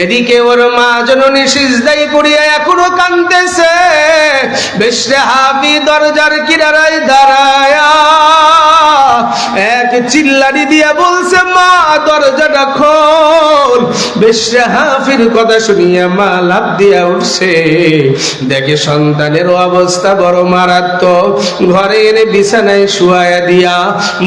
এদিকে ওর মা জননী সিজদায় পড়িয়া এখনো কাঁদতেছে। বেশরে হাফি দরজার কিনারায় দাঁড়ায়া এক চিল্লানি দিয়া বলছে, মা দরজাটা খোল। বেশরে হাফির কথা শুনিয়া মা লাফ দিয়া উঠছে। দেখে সন্তানের অবস্থা বড় মারাত্মক। ঘরে এনে বিছানায় শুয়ায়া দিয়া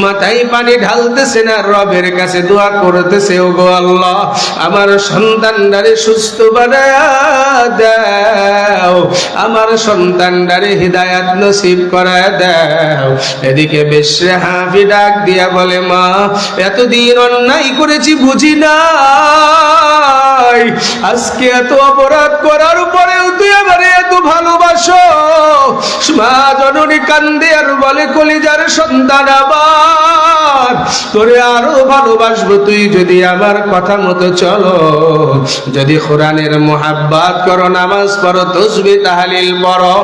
মাথায় পানি ঢালতেছে না, রবের কাছে দোয়া করতেছে, ওগো আল্লাহ আমার সন্তানটারে সুস্থ বানায়া দাও, আমার সন্তানটারে হিদায়াত নসিব করায়া দাও। এদিকে বেশরে হাফি ডাক দিয়া বলে, মা এতদিন অন্যায় করেছি বুঝি নাই, আজকে এত অপরাধ করার পরেও তুই আমারে এত ভালোবাসো। মা জননী কান্দে আর বলে, কলিজার সন্তান আমার, তোরে আরো ভালোবাসবো তুই যদি আমার কথা মতো চলো, যদি কোরআনের মুহাব্বত করো, নামাজ পড়ো, তাসবিহ তাহলিল পড়ো,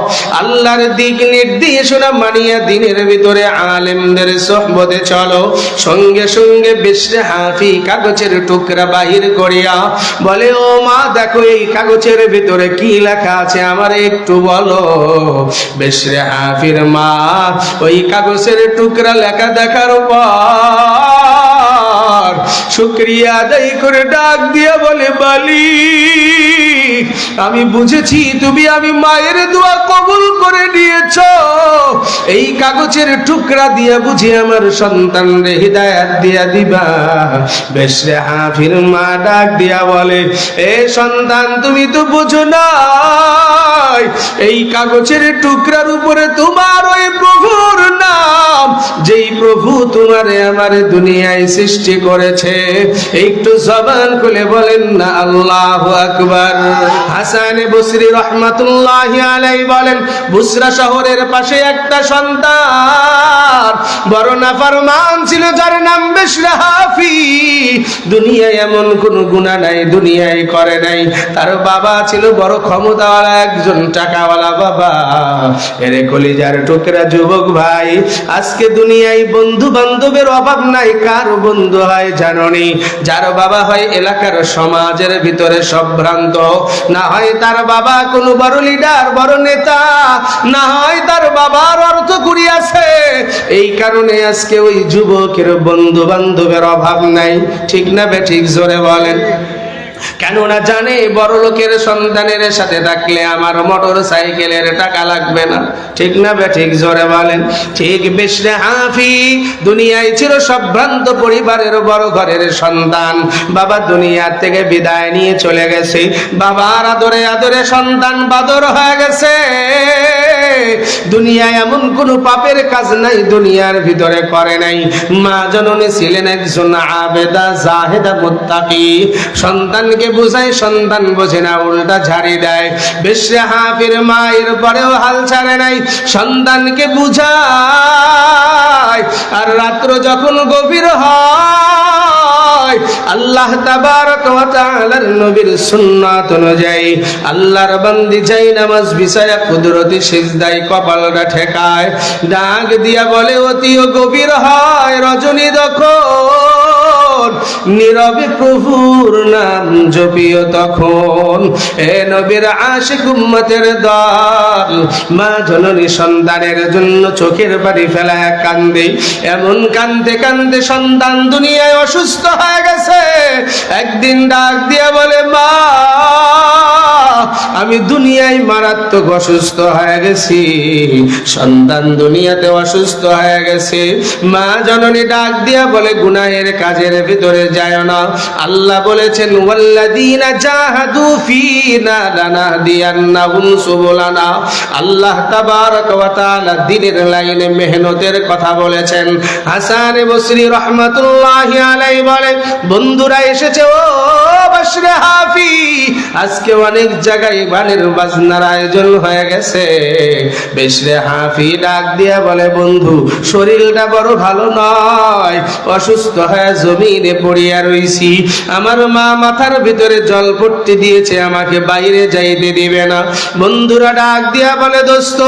আল্লাহর দিক নির্দেশনা মানিয়া দিনের ভিতরে আলেমদের সোহবতে চলো। সঙ্গে সঙ্গে বেশরে হাফি কাগজের টুকরা বাহির করিয়া বলে, ও মা দেখো এই কাগজের ভিতরে কি লেখা আছে আমারে একটু বলো। বেশরে হাফির মা ওই কাগজের টুকরা লেখা দেখার পর শুকরিয়া আদায় করে ডাক দিয়া বলে, বালি আমি বুঝেছি তুমি আমি মায়ের দোয়া কবুল করে নিয়েছো, এই কাগজের টুকরা দিয়া বুঝি আমার সন্তানরে হিদায়াত দিয়া দিবা। বেশরে হাফির মা ডাক দিয়া বলে, এ সন্তান তুমি তো বুঝো না, এই কাগজের টুকরার উপরে তোমার ওই প্রভুর নাম, যেই প্রভু তোমারে আমারে দুনিয়ায় সৃষ্টি করেছে। একটু জবান খুলে বলেন না আল্লাহু আকবার। হাসান বসরি রহমাতুল্লাহি আলাইহি বলেন, বুসরা শহরের পাশে একটা সন্তান বড় নাফরমান ছিল, যার নাম বেশরে হাফি। দুনিয়ায় এমন কোন গুনাহ নাই দুনিয়ায় করে নাই। তার বাবা ছিল বড় ক্ষমতাওয়ালা একজন টাকাওয়ালা বাবা। এরে কলিজার টুকরা যুবক ভাই, আজকে দুনিয়ায় বন্ধু বান্ধবের অভাব নাই। কার বন্ধু হয় জাননি? যার বাবা হয় এলাকার সমাজের ভিতরে সম্ভ্রান্ত, না হয় তার বাবা কোনো বড় লিডার বড় নেতা, না হয় তার বাবার অর্থ কুড়ি আছে। এই কারণে আজকে ওই যুবকের বন্ধু বান্ধবের অভাব নাই। ঠিক না বে ঠিক? জোরে বলেন। কেননা জানে বড় লোকের সন্তানের সাথে থাকলে আমার মোটর সাইকেলের টাকা লাগবে না। ঠিক না বে ঠিক? জোরে বলেন। ঠিক বেশরে হাফি দুনিয়ায় ছিল সম্ভ্রান্ত পরিবারের বড় ঘরের সন্তান। বাবা দুনিয়ার থেকে বিদায় নিয়ে চলে গেছে। বাবার আদরে আদরে সন্তান বাদর হয়ে গেছে। দুনিয়ায় এমন কোন পাপের কাজ নাই দুনিয়ার ভিতরে করে নাই। মা জননী ছিলেন একজন আবেদা জাহেদা মুত্তাকি। সন্তানকে বুঝায়, সন্তান বোঝে না, উল্টা ঝাড়ি দেয়। বেশরে হাফির মায়ের পরেও হাল ছাড়ে নাই, সন্তানকে বুঝায়। আর রাত্র যখন গভীর হয়, আল্লাহ তাবারক ওয়া তাআলার নবীর সুন্নাত অনুযায়ী আল্লাহর বান্দি যাই নামাজ বিছায়া কুদরতি সিজদায় কপালটা ঠেকায়, ডাক দিয়া বলে, অতিও গভীর হয় রজনী যখন, নীরবে প্রভুর নাম জপিও তখন। এ নবীর আশিক উম্মতের দল, মা জননী সন্তানের জন্য চোখের পানি ফেলায় কান্দে। এমন কান্দে কান্দে সন্তান দুনিয়ায় অসুস্থ হয়ে গেছে। একদিন ডাক দিয়া বলে, মা আমি দুনিয়ায় মারাত্মক অসুস্থ হয়ে গেছি। সন্তান দুনিয়াতে অসুস্থ হয়ে গেছে। মা জননী ডাক দিয়া বলে, গুনাহের কাজের ভিতরে যায় না। আল্লাহ বলেছেন, ওয়াল্লাযীনা জাহাদু ফীনা লানাহদিয়ান্নাহুম সুবুলানা। আল্লাহ তাবারক ওয়া তাআলা দ্বীনের লাইনে মেহনতের কথা বলেছেন। হাসান বসরি রাহমাতুল্লাহি আলাইহি বলে, বন্ধুরা এসেছে, ও বেশরে হাফি আজকে অনেক জায়গায় গানের বাজনার আয়োজন হয়ে গেছে। বেশরে হাফি ডাক দিয়া বলে, বন্ধু শরীরটা বড় ভালো নয়, অসুস্থ হয়ে জমিনে পড়িয়া রইছি। আমার মা মাথার ভিতরে জল পড়তে দিয়েছে, আমাকে বাইরে যাইতে দিবে না। বন্ধুরা ডাক দিয়া বলে, দোস্ত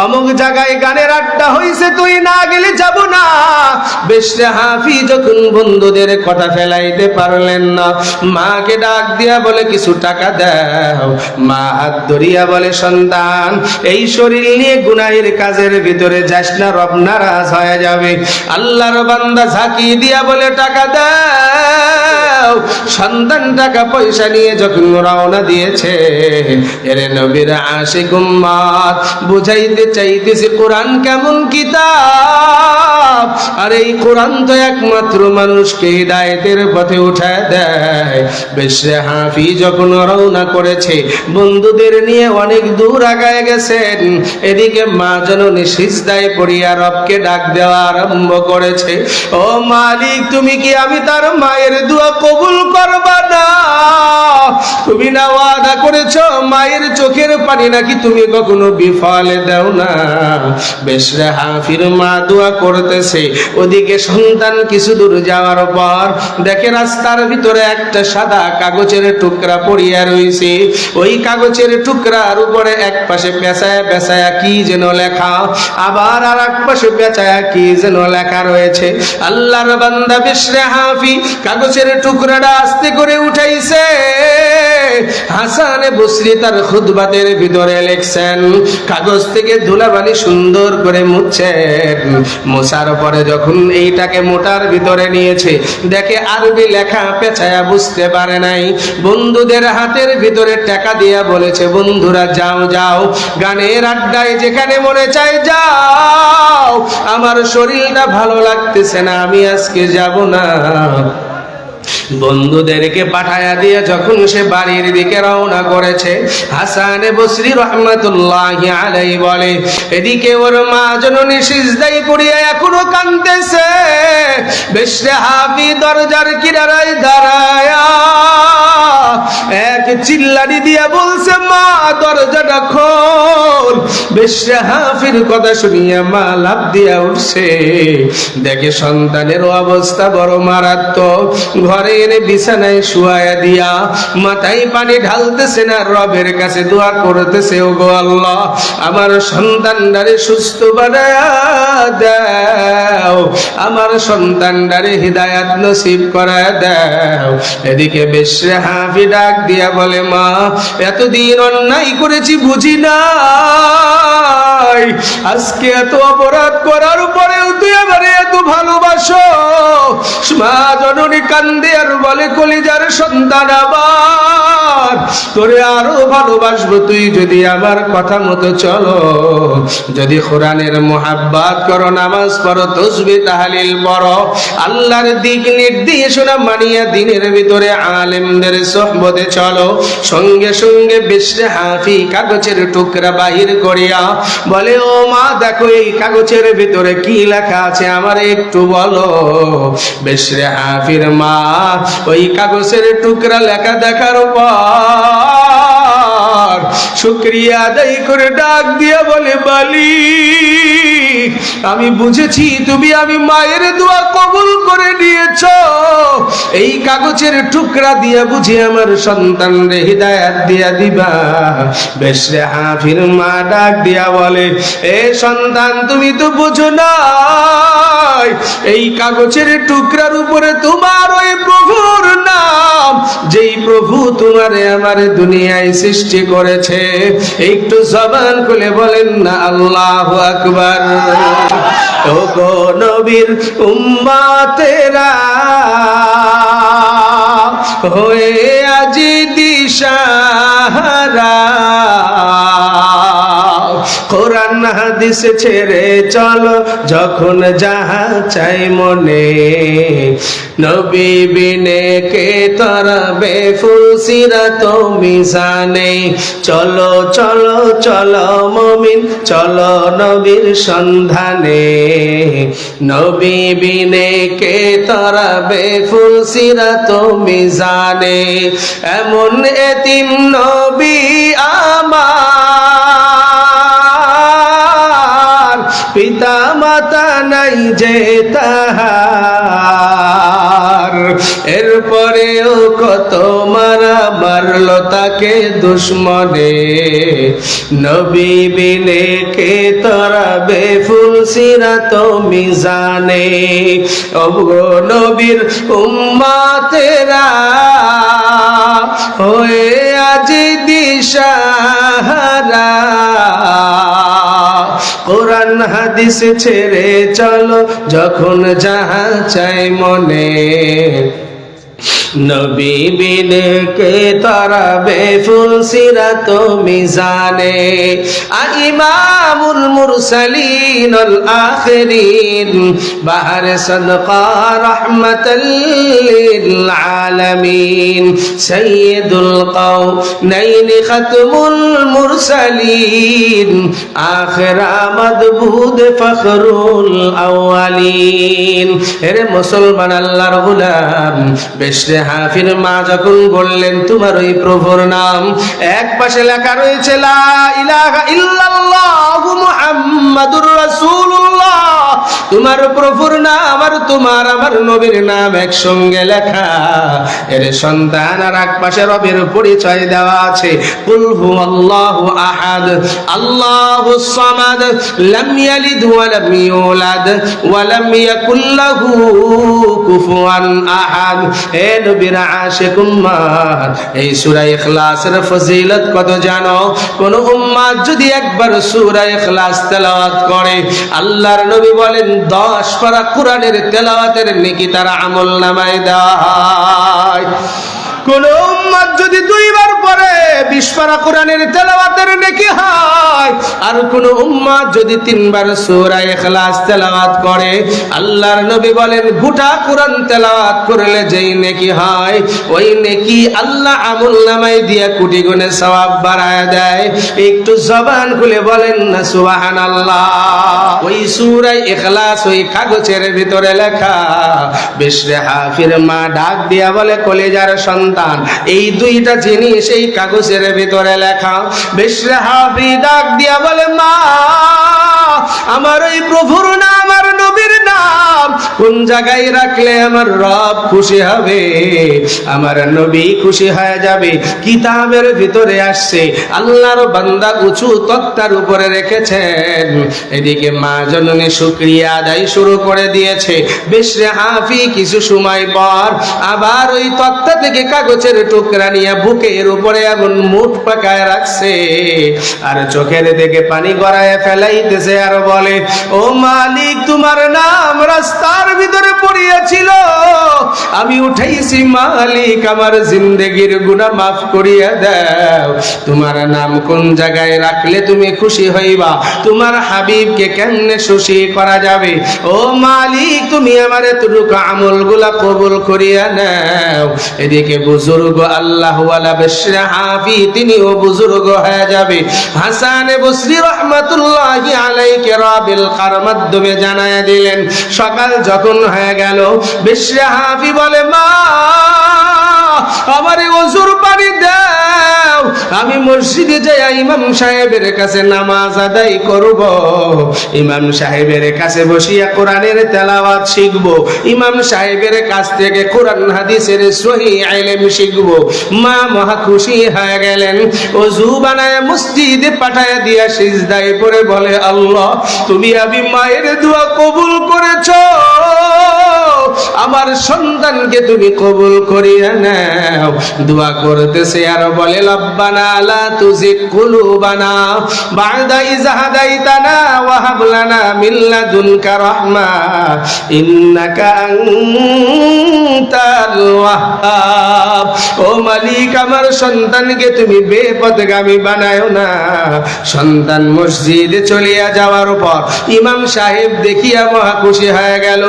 অমুক জায়গায় গানের আড্ডা হইছে, তুই না গেলে যাব না। বেশরে হাফি যখন বন্ধুদের কথা ফেলাইতে পারলেন না, মাকে ডাক দিয়া বলে, কিছু টাকা দাও। মা হাত ধরিয়া বলে, সন্তান এই শরীর নিয়ে গুনাহের কাজের ভিতরে যাস না, রব নারাজ হয়ে যাবে। আল্লাহর বান্দা ঝাঁকি দিয়া বলে, টাকা দাও। সন্তান টাকা পয়সা নিয়ে যখন রওনা দিয়েছে, এরে নবীর আশিক উম্মত বুঝাইতে চাইতেছে কোরআন কেমন কিতাব, আর এই কোরআন তো একমাত্র মানুষকে হিদায়াতের পথে উঠায় দেয়। বেশরে হাফি যখন রওনা করেছে, বন্ধুদের নিয়ে অনেক দূর আগায় গেছেন, এদিকে মা জননী সিজদায় পড়িয়া রবকে ডাক দেওয়া আরম্ভ করেছে, ও মালিক তুমি কি আমি তার মায়ের দোয়া কবুল করবা না? তুমি না ওয়াদা করেছো মায়ের চোখের পানি নাকি তুমি কখনো বিফলে দাও না। বেশরে হাফির মা দোয়া করতেছে, ওদিকে সন্তান কিছু দূর যাওয়ার পর দেখে রাস্তার ভিতরে একটা সাদা কাগজের টুকরা পড়িয়া রয়েছে। ওই কাগজের টুকরার উপরে এক পাশে পেঁচায়া পেঁচায়া কি যেন লেখা, আবার আর এক পাশে পেঁচায়া কি যেন লেখা রয়েছে। আল্লাহর বান্দা বেশরে হাফি কাগজের টুকরাটা আস্তে করে উঠাইছে। হাসানে বসরি তার খুতবাতের ভিতরে লেখছেন, কাগজ থেকে ধুলাবালি সুন্দর করে মুছছেন। মোছার পরে যখন এইটাকে মোটার ভিতরে নিয়েছে, দেখে আরবি লেখা পেঁচায়া বুঝতে পারে নাই। বন্ধুদের হাতের ভিতরে টাকা দিয়া বলেছে, বন্ধুরা যাও যাও, গানের আড্ডায় যেখানে মনে চায় যাও, আমার শরীরটা ভালো লাগতেছে না, আমি আজকে যাব না। বন্ধুদেরকে পাঠায়া দিয়ে যখন সে বাড়ির দিকে রওনা করেছে, হাসানে বসরি রহমাতুল্লাহি আলাইহি বলে, এদিকে ওর মা জননী সিজদায় পড়িয়া এখনো কাঁদতেছে। বেশরে হাফি দরজার কিনারায় দাঁড়ায়া এক চিল্লানি দিয়া বলছে, মা দরজাটা খোল। বেশরে হাফির কথা শুনিয়া মা লাফ দিয়া উঠছে, দেখে সন্তানের অবস্থা বড় মারাত্মক। ঘরে এনে বিছানায় শুয়ায়া দিয়া মাথায় পানি ঢালতেছে না, রবের কাছে দোয়া করতেছে, ও গো আল্লাহ আমার সন্তানটারে সুস্থ বানায়া দাও, আমার সন্তানটারে হিদায়াত নসিব করায়া দাও। এদিকে বেশরে হাফি ডাক দিয়া বলে, মা এতদিন অন্যায় করেছি বুঝি নাই, আজকে এত অপরাধ করার পরেও তুই আমারে এত ভালোবাসো। মা জননী কান্দে আর বলে, কলিজার সন্তান আমার, তোরে আরো ভালোবাসবো তুই যদি আমার কথা মতো চলো, যদি কোরআনের মুহাব্বত করো, নামাজ পড়ো, তাসবিহ তাহলিল পড়ো, আল্লাহর দিক নির্দেশনা মানিয়া দিনের ভিতরে আলেমদের সোহবতে চলো। সঙ্গে সঙ্গে বেশরে হাফি কাগজের টুকরা বাহির করিয়া বলে, ও মা দেখো এই কাগজের ভিতরে কি লেখা আছে আমার একটু বলো। বেশরে হাফির মা ওই কাগজের টুকরা লেখা দেখার পর শুকরিয়া আদায় করে ডাক দিয়া বলে, মালিক আমি বুঝেছি তুমি আমি মায়ের দোয়া কবুল করে নিয়েছো, এই কাগজের টুকরা দিয়া বুঝি আমার সন্তানরে হিদায়াত দিয়া দিবা। বেশরে হাফির মা ডাক দিয়া বলে, এ সন্তান তুমি তো বুঝো না, এই কাগজের টুকরার উপরে তোমার ওই প্রভুর নাম, যেই প্রভু তোমারে আমার দুনিয়ায় সৃষ্টি করেছে। একটু জবান খুলে বলেন না আল্লাহু আকবার। ও গো নবীর উম্মতেরা হয়ে আজি দিশাহারা, কোরআন হাদিস ছেড়ে চলো যখন যাহা চাই মনে, নবী বিনে কে তরাবে ফুলসিরাত মিজানে। চলো চলো চলো মুমিন চলো নবীর সন্ধানে, নবী বিনে কে তরাবে ফুলসিরাত মিজানে। এমন এতিম নবী আমার, পিতা মাতা নাই যে তাহার, এরপরেও কত মারা মারলো তাকে দুশ্মনে, নবী বিনে কে তরাবে ফুলসিরাত মিজানে। ওগো নবীর উম্মতেরা হয়ে আজ দিশাহারা, কোরআন হাদিস ছেড়ে চলো যখন যাহা চাই মনে, নবী বিনে কে তরাবে ফুলসিরাত মিজানে। ইমামুল মুরসালিন আল আখিরিন বাহর সদকা রাহমাতাল লিল আলামিন, সাইয়্যিদুল কাওনাইন খাতমুল মুরসালিন, আখির মাদবুদ ফখরুল আউয়ালিন। এরে মুসলমান আল্লাহর গোলাম, বেশরে হাফির মা যখন বললেন তোমার ওই প্রভুর নাম, এক পাশে লেখা রয়েছে লা ইলাহা ইল্লাল্লাহু মুহাম্মাদুর রাসূলুল্লাহ, তোমার প্রভুর নাম আর তোমার আমার নবীর নাম একসঙ্গে লেখা। এর সন্তান আর এক পাশে রবের পরিচয় দেওয়া আছে, কুল হুয়াল্লাহু আহাদ আল্লাহুস সামাদ লাম ইয়ালিদ ওয়া লাম ইউলাদ ওয়া লাম ইয়াকুল লাহু কুফুয়ান আহাদ। হে নবীর আশিক উম্মত, এই সূরা ইখলাসের ফজিলত কত জানো? কোন উম্মত যদি একবার সূরা ইখলাস তেলাওয়াত করে, আল্লাহর নবী বলেন 10 পারা কোরআনের তেলাওয়াতের নেকি তার আমলনামায় দেওয়া হয়। কোন উম্মত যদি 2 বার পড়ে 20 পারা কোরআনের তেলাওয়াতের নেকি হয়, আর কোন উম্মত যদি 3 বার সূরা ইখলাস তেলাওয়াত করে, আল্লাহর নবী বলেন গোটা কোরআন তেলাওয়াত করলে যেই নেকি হয়, ওই নেকি আল্লাহ আমলনামায় দিয়ে কোটি গুণে সওয়াব বাড়ায় দেয়। একটু জবান খুলে বলেন না সুবহানাল্লাহ। ওই সূরা ইখলাস ওই কাগজের ভিতরে লেখা। বেশরে হাফির মা ডাক দিয়া বলে কলেজার সন্তান, এই 2টা জিনিস এই কাগজের ভিতরে লেখা। বেশরে হাফি ডাক দিয়া বলে মা, আমার ওই প্রভুর নাম আর নবীর নাম কোন জায়গায় রাখলে আমার রব খুশি হবে, আমার নবী খুশি হয়ে যাবে? কিতাবের ভিতরে আসছে, আল্লাহর বান্দা উঁচু তক্তার উপরে রেখেছেন। এদিকে মা জননী শুকরিয়া আদায় শুরু করে দিয়েছে। বেশরে হাফি কিছু সময় পর আবার ওই তক্তা থেকে কাগজের টুকরা নিয়ে বুকের উপরে এমন মুঠ পাকায় রাখছে, আর চোখের দিকে পানি গড়ায় ফেলাইতেছে, আর বলে ও মালিক, তোমার নাম রাস্তার ভিতরে পড়িয়াছিল, আমি উঠাইছি মালিক, আমার জিন্দেগির গুনাহ মাফ করিয়া দাও। তোমার নাম কোন জায়গায় রাখলে তুমি খুশি হইবা? তোমার হাবিবকে কেমনে খুশি করা যাবে? ও মালিক, তুমি আমার এতটুকু আমলগুলা কবুল করিয়া নাও। এদিকে বুজুর্গ আল্লাহ ওয়ালা বেশরে হাফি তিনিও বুজুর্গ হয়ে যাবে। হাসান বসরি রহমাতুল্লাহি আলাইহি রাবিল কার মাধ্যমে জানায়া দিলেন। সকাল যখন হয়ে গেল, বেশরে হাফি বলে মা, আমারে ওযুর পানি দাও, আমি মসজিদে যাই ইমাম সাহেবের কাছে নামাজ আদায় করব, ইমাম সাহেবের কাছে বসিয়া কোরআনের তেলাওয়াত শিখব, ইমাম সাহেবের কাছ থেকে কোরআন হাদিসের সহিহ ইলম শিখব। মা মহা খুশি হয়ে গেলেন। ওযু বানায় মসজিদে পাঠায় দিয়া সিজদায় পড়ে বলে আল্লাহ, তুমি আমি মায়ের দোয়া কবুল করেছো, আমার সন্তানকে তুমি কবুল করিয়া নাও। দোয়া করতেছে আর বলে রব্বানা লা তুজিগ কুলুবানা বা'দা ইয হাদাইতানা ওয়া হাব লানা মিন লাদুনকা রাহমা ইন্নাকা আনতাল ওয়াহ্হাব। ও মালিক, আমার সন্তানকে তুমি বেপথগামী বানায়ো না। সন্তান মসজিদে চলিয়া যাওয়ার পর ইমাম সাহেব দেখিয়া মহা খুশি হয়ে গেল।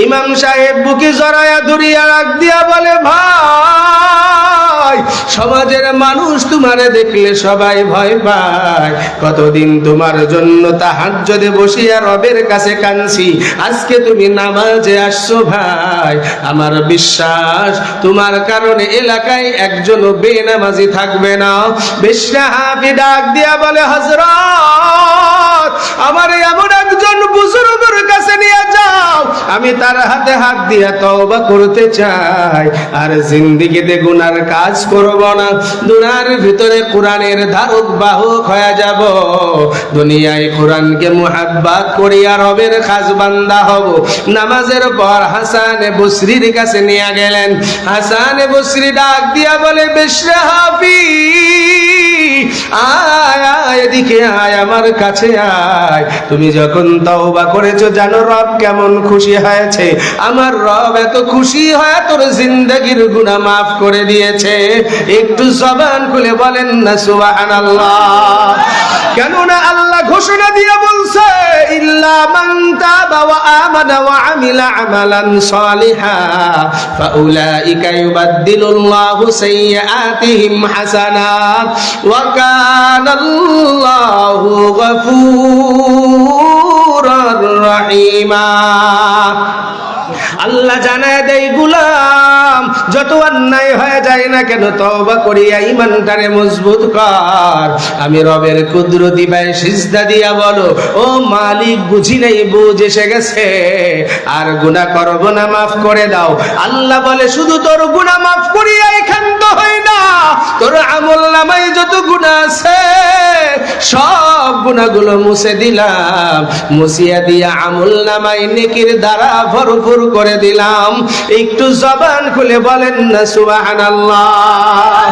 ইমাম সাহেব বুকে জড়ায়া ধরিয়া রাখ দিয়া বলে, ভাই, সমাজের মানুষ তোমারে দেখলে সবাই ভয় পায়। কতদিন তোমার জন্য তাহাজ্জুদে বসিয়া রবের কাছে কাঁদছি, আজকে তুমি নামাজে আসছো ভাই। আমার বিশ্বাস তোমার কারণে এলাকায় একজনও বেনামাজি থাকবে না। বিশ্বহাবি ডাক দিয়া বলে, হযরত, আমার এমন একজন বুজুর্গের কাছে নিয়ে যাও, আমি তার হাতে হাত দিয়া তওবা করতে চাই, আর জিন্দেগিতে গুনার কাজ করব না। দুনিয়ার ভিতরে কোরআনের ধারক বাহক হয়ে যাব। দুনিয়ায় কোরআনকে মুহাব্বত করিয়া রবের খাস বান্দা হব। নামাজের পর হাসান বসরির কাছে নিয়ে গেলেন। হাসান বসরি ডাক দিয়া বলে, বিশ্বহাবি, আয় আয়, এদিকে আয়, আমার কাছে আয়। তুমি যখন তওবা করেছো, জানো রব কেমন খুশি হয়েছে? আমার রব এত খুশি হয় তোর জিন্দেগীর গুনাহ মাফ করে দিয়েছে। একটু জবান খুলে বলেন না সুবহানাল্লাহ। কেননা আল্লাহ ঘোষণা দিয়ে বলছে, ইল্লা মান তাবা ওয়া আমানা ওয়া আমিলা আমালান সালিহা ফাউলাইকা ইউবাদদিলুল্লাহু সাইয়্যাতিহিম হাসানাত ওয়া কানাল্লাহু গফুরুর রহিমা। আল্লাহ জানায় দেয়, গোলাম, যত অন্যায় হয়ে যায় না কেন, তওবা করিয়া ঈমানটারে মজবুত কর। আমি রবের কুদরতি পায়ে সিজদা দিয়া বলো, ও মালিক, বুঝি নাই, বুঝ এসে গেছে, আর গুনাহ করব না, মাফ করে দাও। আল্লাহ বলে, শুধু তোর গুনাহ মাফ করিয়া ক্ষান্ত হই না, তোর আমলনামায় যত গুনাহ আছে সব গুনাহগুলো মুছে দিলাম। মুছিয়া দিয়া আমলনামায় নেকির দ্বারা ভরপুর করে দিলাম। একটু জবান খুলে বলেন না সুবহানাল্লাহ।